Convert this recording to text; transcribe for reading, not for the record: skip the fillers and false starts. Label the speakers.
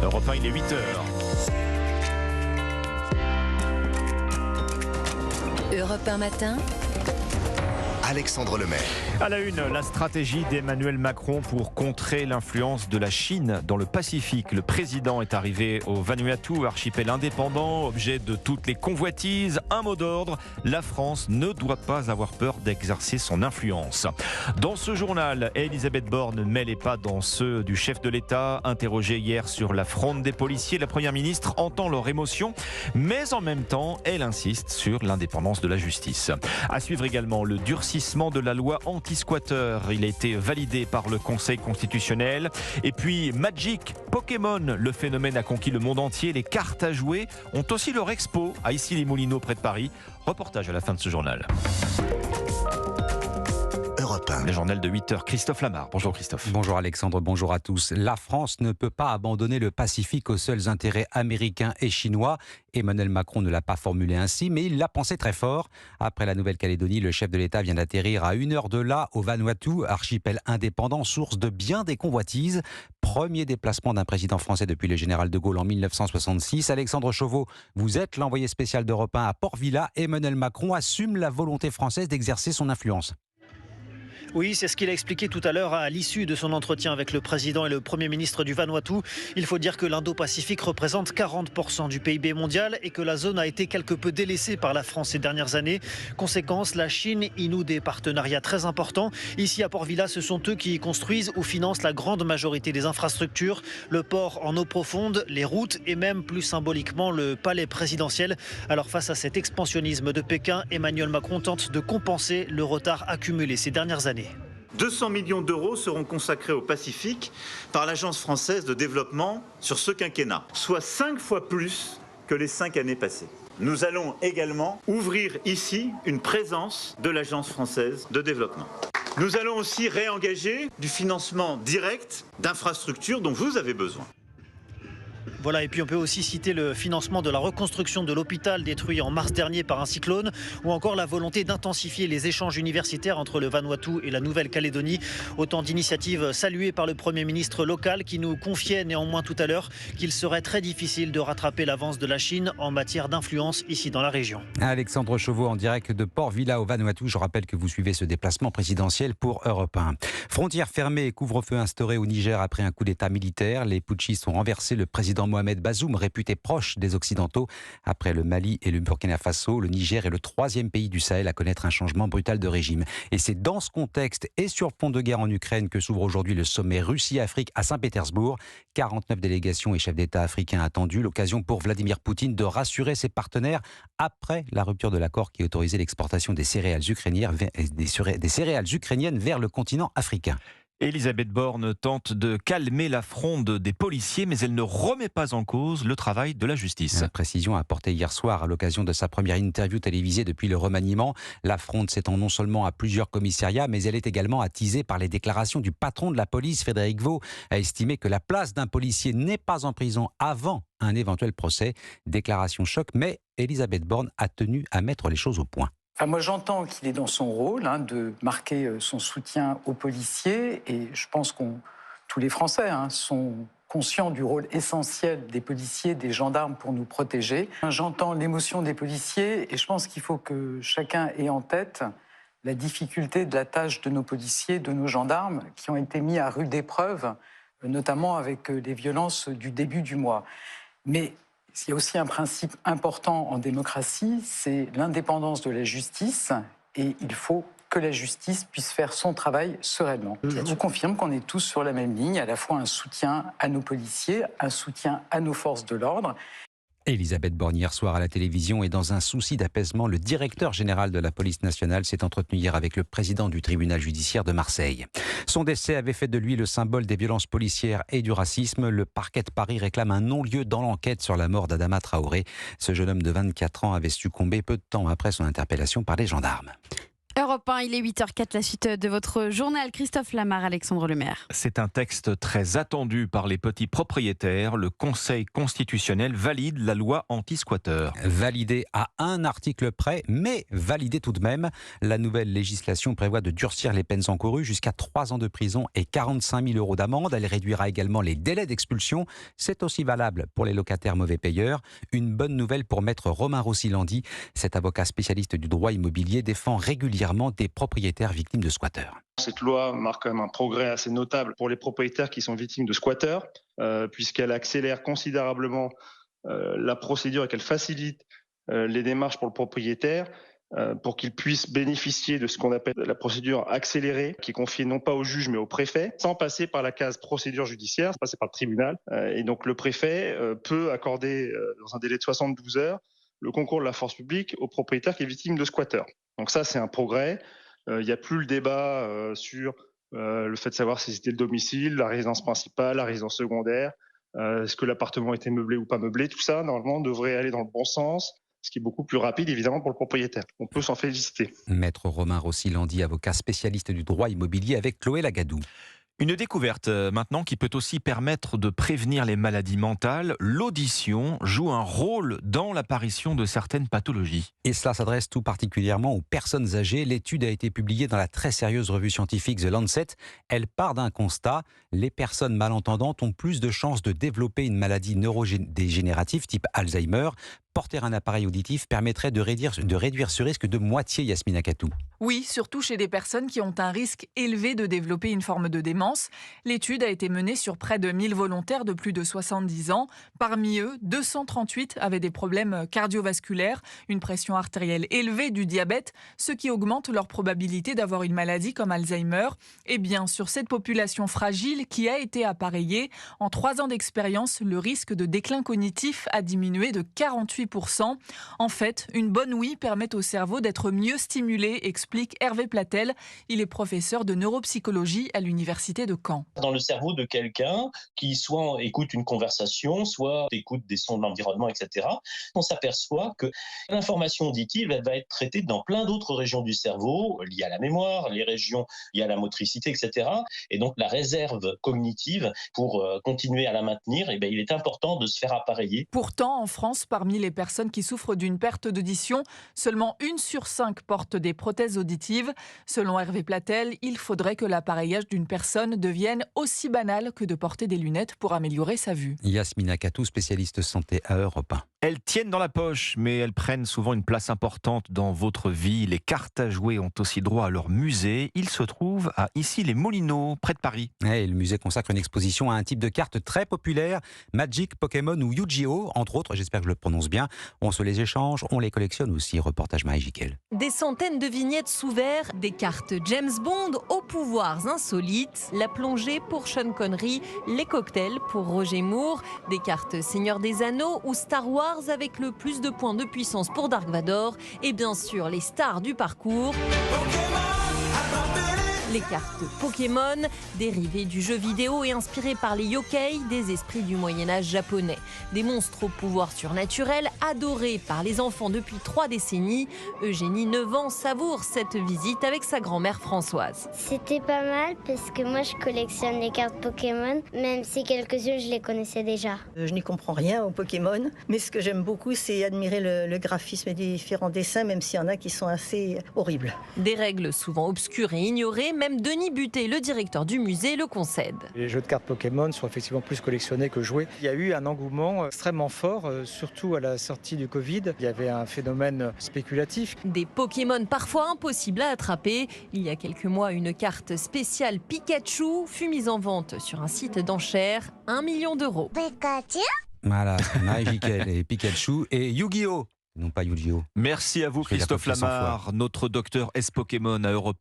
Speaker 1: Europe 1, il est 8h.
Speaker 2: Europe 1 matin.
Speaker 3: Alexandre Lemaire.
Speaker 1: À la une, la stratégie d'Emmanuel Macron pour contrer l'influence de la Chine dans le Pacifique. Le président est arrivé au Vanuatu, archipel indépendant, objet de toutes les convoitises. Un mot d'ordre, la France ne doit pas avoir peur d'exercer son influence. Dans ce journal, Elisabeth Borne ne met les pas dans ceux du chef de l'État. Interrogée hier sur la fronde des policiers, la première ministre entend leur émotion, mais en même temps, elle insiste sur l'indépendance de la justice. À suivre également le durcissement de la loi anti-squatter. Il a été validé par le Conseil constitutionnel. Et puis Magic, Pokémon, le phénomène a conquis le monde entier. Les cartes à jouer ont aussi leur expo à Issy-les-Moulineaux près de Paris. Reportage à la fin de ce journal.
Speaker 3: Europe 1.
Speaker 1: Le journal de 8h, Christophe Lamar. Bonjour Christophe.
Speaker 4: Bonjour Alexandre, bonjour à tous. La France ne peut pas abandonner le Pacifique aux seuls intérêts américains et chinois. Emmanuel Macron ne l'a pas formulé ainsi, mais il l'a pensé très fort. Après la Nouvelle-Calédonie, le chef de l'État vient d'atterrir à 1 heure de là, au Vanuatu, archipel indépendant, source de bien des convoitises. Premier déplacement d'un président français depuis le général de Gaulle en 1966. Alexandre Chauveau, vous êtes l'envoyé spécial d'Europe 1 à Port-Vila. Emmanuel Macron assume la volonté française d'exercer son influence.
Speaker 5: Oui, c'est ce qu'il a expliqué tout à l'heure à l'issue de son entretien avec le président et le Premier ministre du Vanuatu. Il faut dire que l'Indo-Pacifique représente 40% du PIB mondial et que la zone a été quelque peu délaissée par la France ces dernières années. Conséquence, la Chine y noue des partenariats très importants. Ici à Port-Vila, ce sont eux qui construisent ou financent la grande majorité des infrastructures, le port en eau profonde, les routes et même plus symboliquement le palais présidentiel. Alors face à cet expansionnisme de Pékin, Emmanuel Macron tente de compenser le retard accumulé ces dernières années.
Speaker 6: 200 millions d'euros seront consacrés au Pacifique par l'Agence française de développement sur ce quinquennat, soit 5 fois plus que les 5 années passées. Nous allons également ouvrir ici une présence de l'Agence française de développement. Nous allons aussi réengager du financement direct d'infrastructures dont vous avez besoin.
Speaker 5: Voilà, et puis on peut aussi citer le financement de la reconstruction de l'hôpital détruit en mars dernier par un cyclone, ou encore la volonté d'intensifier les échanges universitaires entre le Vanuatu et la Nouvelle-Calédonie. Autant d'initiatives saluées par le Premier ministre local qui nous confiait néanmoins tout à l'heure qu'il serait très difficile de rattraper l'avance de la Chine en matière d'influence ici dans la région.
Speaker 4: Alexandre Chauveau en direct de Port-Vila au Vanuatu. Je rappelle que vous suivez ce déplacement présidentiel pour Europe 1. Frontières fermées et couvre-feu instauré au Niger après un coup d'état militaire. Les putschistes ont renversé le président Mohamed Bazoum, réputé proche des Occidentaux. Après le Mali et le Burkina Faso, le Niger est le 3e pays du Sahel à connaître un changement brutal de régime. Et c'est dans ce contexte et sur fond de guerre en Ukraine que s'ouvre aujourd'hui le sommet Russie-Afrique à Saint-Pétersbourg. 49 délégations et chefs d'État africains attendus. L'occasion pour Vladimir Poutine de rassurer ses partenaires après la rupture de l'accord qui autorisait l'exportation des céréales ukrainiennes vers le continent africain.
Speaker 1: Elisabeth Borne tente de calmer la fronde des policiers, mais elle ne remet pas en cause le travail de la justice.
Speaker 4: La précision apportée hier soir à l'occasion de sa première interview télévisée depuis le remaniement. La fronde s'étend non seulement à plusieurs commissariats, mais elle est également attisée par les déclarations du patron de la police, Frédéric Vaux, a estimé que la place d'un policier n'est pas en prison avant un éventuel procès. Déclaration choc, mais Elisabeth Borne a tenu à mettre les choses au point.
Speaker 7: Moi, j'entends qu'il est dans son rôle de marquer son soutien aux policiers et je pense que tous les Français sont conscients du rôle essentiel des policiers, des gendarmes pour nous protéger. J'entends l'émotion des policiers et je pense qu'il faut que chacun ait en tête la difficulté de la tâche de nos policiers, de nos gendarmes qui ont été mis à rude épreuve, notamment avec les violences du début du mois. Mais il y a aussi un principe important en démocratie, c'est l'indépendance de la justice et il faut que la justice puisse faire son travail sereinement. Je vous confirme qu'on est tous sur la même ligne, à la fois un soutien à nos policiers, un soutien à nos forces de l'ordre.
Speaker 4: Elisabeth Borne hier soir à la télévision et dans un souci d'apaisement, le directeur général de la police nationale s'est entretenu hier avec le président du tribunal judiciaire de Marseille. Son décès avait fait de lui le symbole des violences policières et du racisme. Le parquet de Paris réclame un non-lieu dans l'enquête sur la mort d'Adama Traoré. Ce jeune homme de 24 ans avait succombé peu de temps après son interpellation par les gendarmes.
Speaker 8: Europe 1, il est 8h04, la suite de votre journal. Christophe Lamar, Alexandre Lemaire.
Speaker 1: C'est un texte très attendu par les petits propriétaires. Le Conseil constitutionnel valide la loi anti-squatteurs.
Speaker 4: Validé à un article près, mais validé tout de même. La nouvelle législation prévoit de durcir les peines encourues jusqu'à 3 ans de prison et 45 000 € d'amende. Elle réduira également les délais d'expulsion. C'est aussi valable pour les locataires mauvais payeurs. Une bonne nouvelle pour maître Romain Rossilandi. Cet avocat spécialiste du droit immobilier défend régulièrement des propriétaires victimes de squatteurs.
Speaker 9: Cette loi marque quand même un progrès assez notable pour les propriétaires qui sont victimes de squatteurs, puisqu'elle accélère considérablement la procédure et qu'elle facilite les démarches pour le propriétaire pour qu'il puisse bénéficier de ce qu'on appelle la procédure accélérée, qui est confiée non pas au juge mais au préfet, sans passer par la case procédure judiciaire, sans passer par le tribunal. Et donc le préfet peut accorder dans un délai de 72 heures le concours de la force publique au propriétaire qui est victime de squatteurs. Donc ça, c'est un progrès. Il n'y a plus le débat sur le fait de savoir si c'était le domicile, la résidence principale, la résidence secondaire, est-ce que l'appartement était meublé ou pas meublé. Tout ça, normalement, devrait aller dans le bon sens, ce qui est beaucoup plus rapide, évidemment, pour le propriétaire. On peut s'en féliciter.
Speaker 4: Maître Romain Rossilandi, avocat spécialiste du droit immobilier avec Chloé Lagadou.
Speaker 1: Une découverte maintenant qui peut aussi permettre de prévenir les maladies mentales. L'audition joue un rôle dans l'apparition de certaines pathologies.
Speaker 4: Et cela s'adresse tout particulièrement aux personnes âgées. L'étude a été publiée dans la très sérieuse revue scientifique The Lancet. Elle part d'un constat. Les personnes malentendantes ont plus de chances de développer une maladie neurodégénérative type Alzheimer. Porter un appareil auditif permettrait de réduire ce risque de moitié, Yasmina Katou.
Speaker 10: Oui, surtout chez des personnes qui ont un risque élevé de développer une forme de démence. L'étude a été menée sur près de 1000 volontaires de plus de 70 ans. Parmi eux, 238 avaient des problèmes cardiovasculaires, une pression artérielle élevée, du diabète, ce qui augmente leur probabilité d'avoir une maladie comme Alzheimer. Et bien, sur cette population fragile qui a été appareillée, en 3 ans d'expérience, le risque de déclin cognitif a diminué de 48%. En fait, une bonne ouïe permet au cerveau d'être mieux stimulé, explique Hervé Platel. Il est professeur de neuropsychologie à l'université de Caen.
Speaker 11: Dans le cerveau de quelqu'un qui soit écoute une conversation, soit écoute des sons de l'environnement, etc., on s'aperçoit que l'information auditive, elle va être traitée dans plein d'autres régions du cerveau, liées à la mémoire, les régions liées à la motricité, etc. Et donc la réserve cognitive, pour continuer à la maintenir, il est important de se faire appareiller.
Speaker 10: Pourtant, en France, parmi les personnes qui souffrent d'une perte d'audition, seulement 1 sur 5 porte des prothèses auditives. Selon Hervé Platel, il faudrait que l'appareillage d'une personne devienne aussi banal que de porter des lunettes pour améliorer sa vue.
Speaker 4: Yasmina Katou, spécialiste santé à Europe 1.
Speaker 1: Elles tiennent dans la poche, mais elles prennent souvent une place importante dans votre vie. Les cartes à jouer ont aussi droit à leur musée. Il se trouve à Issy-les-Moulineaux, près de Paris.
Speaker 4: Et le musée consacre une exposition à un type de carte très populaire, Magic, Pokémon ou Yu-Gi-Oh! Entre autres, j'espère que je le prononce bien. On se les échange, on les collectionne aussi. Reportage Marie-Jiquel.
Speaker 12: Des centaines de vignettes sous verre, des cartes James Bond aux pouvoirs insolites, la plongée pour Sean Connery, les cocktails pour Roger Moore, des cartes Seigneur des Anneaux ou Star Wars avec le plus de points de puissance pour Dark Vador et bien sûr les stars du parcours. Les cartes Pokémon, dérivées du jeu vidéo et inspirées par les yokai, des esprits du Moyen-Âge japonais. Des monstres au pouvoir surnaturel, adorés par les enfants depuis 3 décennies. Eugénie, 9 ans, savoure cette visite avec sa grand-mère Françoise.
Speaker 13: C'était pas mal parce que moi je collectionne les cartes Pokémon, même si quelques-unes je les connaissais déjà.
Speaker 14: Je n'y comprends rien aux Pokémon, mais ce que j'aime beaucoup c'est admirer le graphisme et les différents dessins, même s'il y en a qui sont assez horribles.
Speaker 12: Des règles souvent obscures et ignorées, même Denis Buté, le directeur du musée, le concède.
Speaker 15: Les jeux de cartes Pokémon sont effectivement plus collectionnés que joués. Il y a eu un engouement extrêmement fort, surtout à la sortie du Covid. Il y avait un phénomène spéculatif.
Speaker 12: Des Pokémon parfois impossibles à attraper. Il y a quelques mois, une carte spéciale Pikachu fut mise en vente sur un site d'enchères, 1 million d'euros.
Speaker 13: Pikachu ?
Speaker 4: Voilà, Marie-Jiquel et Pikachu et Yu-Gi-Oh! Non pas Yu-Gi-Oh!
Speaker 1: Merci à vous Christophe Lamar, notre docteur S Pokémon à Europe 1.